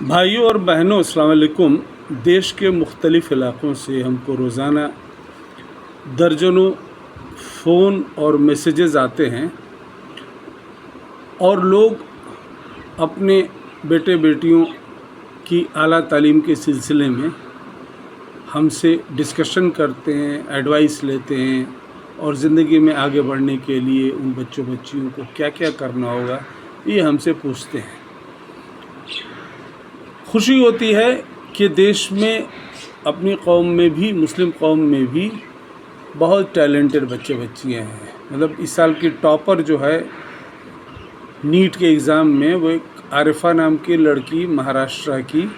भाइयों और बहनों, अस्सलाम वालेकुम। देश के मुख्तलिफ़ इलाक़ों से हमको रोज़ाना दर्जनों फ़ोन और मैसेजेस आते हैं और लोग अपने बेटे बेटियों की आला तालीम के सिलसिले में हमसे डिस्कशन करते हैं, एडवाइस लेते हैं और ज़िंदगी में आगे बढ़ने के लिए उन बच्चों बच्चियों को क्या क्या करना होगा, ये हमसे पूछते हैं। खुशी होती है कि देश में, अपनी कौम में भी, मुस्लिम कौम में भी बहुत टैलेंटेड बच्चे बच्चियां हैं। मतलब इस साल की टॉपर जो है नीट के एग्ज़ाम में, वो एक आरिफा नाम की लड़की महाराष्ट्र की,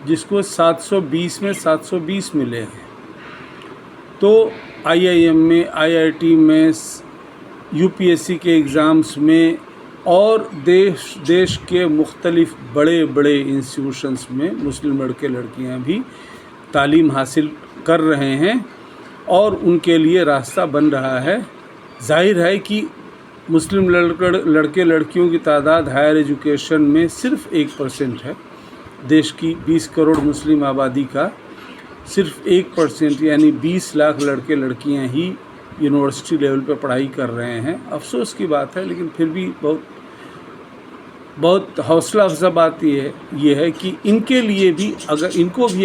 जिसको 720 में 720 मिले हैं। तो IIM में, IIT में, UPSC के एग्ज़ाम्स में और देश के मुख्तलिफ़ बड़े बड़े इंस्टीट्यूशंस में मुस्लिम लड़के लड़कियां भी तालीम हासिल कर रहे हैं और उनके लिए रास्ता बन रहा है। जाहिर है कि मुस्लिम लड़के लड़कियों की तादाद हायर एजुकेशन में सिर्फ़ 1% है। देश की 20 करोड़ मुस्लिम आबादी का सिर्फ 1% यानी 20 लाख लड़के लड़कियां ही यूनिवर्सिटी लेवल पे पढ़ाई कर रहे हैं। अफसोस की बात है, लेकिन फिर भी बहुत हौसला अफजा बात ये है कि इनके लिए भी,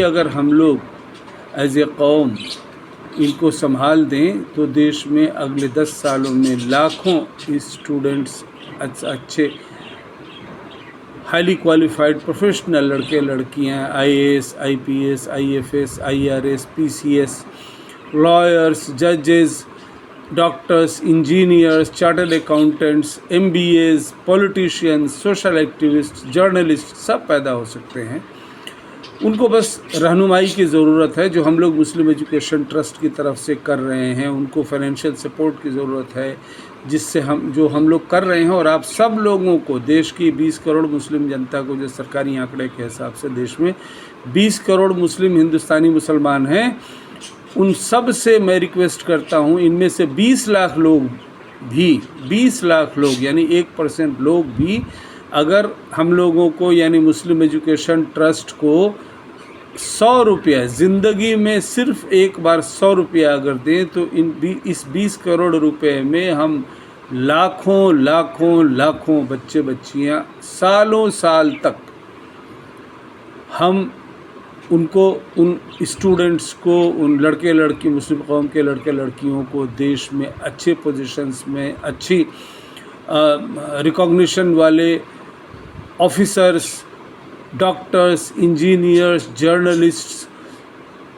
अगर हम लोग एज ए कौम इनको संभाल दें तो देश में अगले 10 सालों में लाखों स्टूडेंट्स, अच्छे हाईली क्वालिफाइड प्रोफेशनल लड़के लड़कियां, IAS, IPS, IFS, IRS, PCS, lawyers, जजेस, doctors, engineers, chartered accountants, MBAs, politicians, social activist, journalist सब पैदा हो सकते हैं। उनको बस रहनुमाई की ज़रूरत है, जो हम लोग मुस्लिम एजुकेशन ट्रस्ट की तरफ से कर रहे हैं। उनको फाइनेंशियल सपोर्ट की ज़रूरत है, जिससे हम लोग कर रहे हैं। और आप सब लोगों को, देश की 20 करोड़ मुस्लिम जनता को, जो सरकारी आंकड़े के हिसाब से देश में 20 करोड़ मुस्लिम हिंदुस्तानी मुसलमान हैं, उन सब से मैं रिक्वेस्ट करता हूँ, इनमें से 20 लाख लोग यानी 1% लोग भी अगर हम लोगों को, यानी मुस्लिम एजुकेशन ट्रस्ट को 100 रुपया ज़िंदगी में सिर्फ एक बार 100 रुपया अगर दें, तो इस 20 करोड़ रुपए में हम लाखों बच्चे बच्चियां सालों साल तक हम उनको, उन स्टूडेंट्स को, उन लड़के लड़की, मुस्लिम कौम के लड़के लड़कियों को देश में अच्छे पोजीशंस में, अच्छी रिकॉग्निशन वाले officers, doctors, engineers, journalists,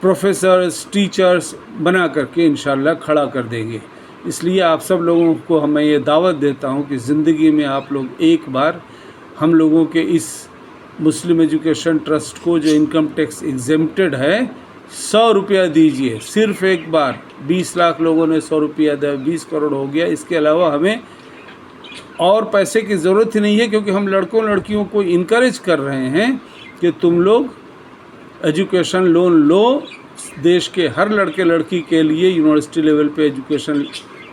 professors, teachers बना करके इंशाल्लाह खड़ा कर देंगे। इसलिए आप सब लोगों को मैं ये दावत देता हूँ कि ज़िंदगी में आप लोग एक बार हम लोगों के इस मुस्लिम एजुकेशन ट्रस्ट को, जो इनकम टैक्स एग्जेम्प्टेड है, 100 रुपया दीजिए। सिर्फ एक बार 20 लाख लोगों ने 100 रुपया दिया, 20 करोड़ हो गया। इसके अलावा हमें और पैसे की ज़रूरत ही नहीं है, क्योंकि हम लड़कों लड़कियों को इनकरेज कर रहे हैं कि तुम लोग एजुकेशन लोन लो। देश के हर लड़के लड़की के लिए यूनिवर्सिटी लेवल पे एजुकेशन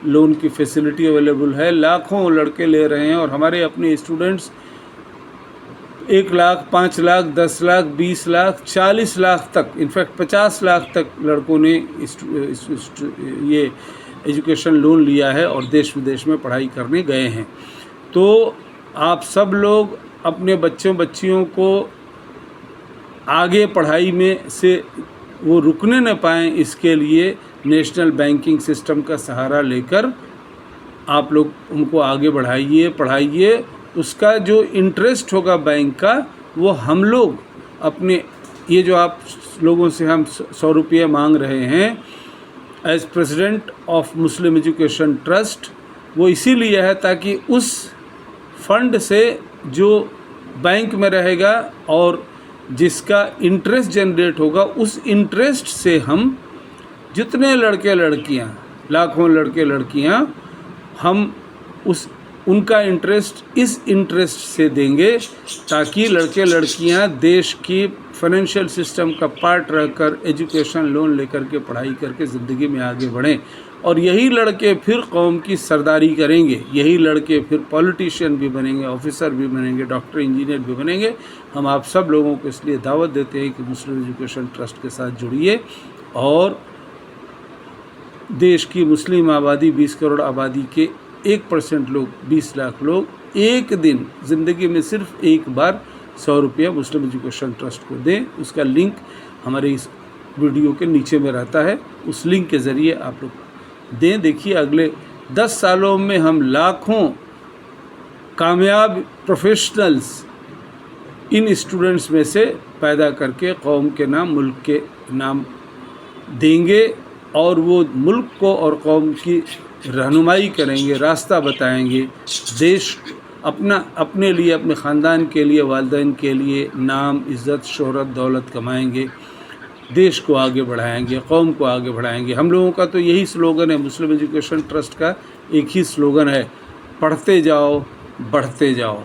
लोन की फैसिलिटी अवेलेबल है। लाखों लड़के ले रहे हैं और हमारे अपने स्टूडेंट्स 1 लाख, 5 लाख, 10 लाख, 20 लाख, 40 लाख तक, इनफैक्ट 50 लाख तक लड़कों ने ये एजुकेशन लोन लिया है और देश विदेश में पढ़ाई करने गए हैं। तो आप सब लोग अपने बच्चों बच्चियों को आगे पढ़ाई में से वो रुकने न पाएँ, इसके लिए नेशनल बैंकिंग सिस्टम का सहारा लेकर आप लोग उनको आगे बढ़ाइए, पढ़ाइए। उसका जो इंटरेस्ट होगा बैंक का, वो हम लोग अपने, ये जो आप लोगों से हम 100 रुपये मांग रहे हैं as president of Muslim education trust, वो इसीलिए है ताकि उस फंड से जो बैंक में रहेगा और जिसका इंटरेस्ट जनरेट होगा, उस इंटरेस्ट से हम जितने लड़के लड़कियां, लाखों लड़के लड़कियां, हम उनका इंटरेस्ट इस इंटरेस्ट से देंगे, ताकि लड़के लड़कियां देश की फाइनेंशियल सिस्टम का पार्ट रहकर एजुकेशन लोन लेकर के पढ़ाई करके ज़िंदगी में आगे बढ़ें। और यही लड़के फिर कौम की सरदारी करेंगे, यही लड़के फिर पॉलिटिशियन भी बनेंगे, ऑफिसर भी बनेंगे, डॉक्टर इंजीनियर भी बनेंगे। हम आप सब लोगों को इसलिए दावत देते हैं कि मुस्लिम एजुकेशन ट्रस्ट के साथ जुड़िए और देश की मुस्लिम आबादी 20 करोड़ आबादी के 1% लोग, 20 लाख लोग एक दिन ज़िंदगी में सिर्फ एक बार 100 रुपया मुस्लिम एजुकेशन ट्रस्ट को दें। उसका लिंक हमारे इस वीडियो के नीचे में रहता है, उस लिंक के ज़रिए आप लोग दें। देखिए अगले 10 सालों में हम लाखों कामयाब प्रोफेशनल्स इन स्टूडेंट्स में से पैदा करके कौम के नाम, मुल्क के नाम देंगे और वो मुल्क को और कौम की रहनुमाई करेंगे, रास्ता बताएंगे। देश अपने लिए, अपने ख़ानदान के लिए, वालिदैन के लिए नाम, इज़्ज़त, शोहरत, दौलत कमाएंगे, देश को आगे बढ़ाएंगे, कौम को आगे बढ़ाएंगे। हम लोगों का तो यही स्लोगन है, मुस्लिम एजुकेशन ट्रस्ट का एक ही स्लोगन है, पढ़ते जाओ, बढ़ते जाओ।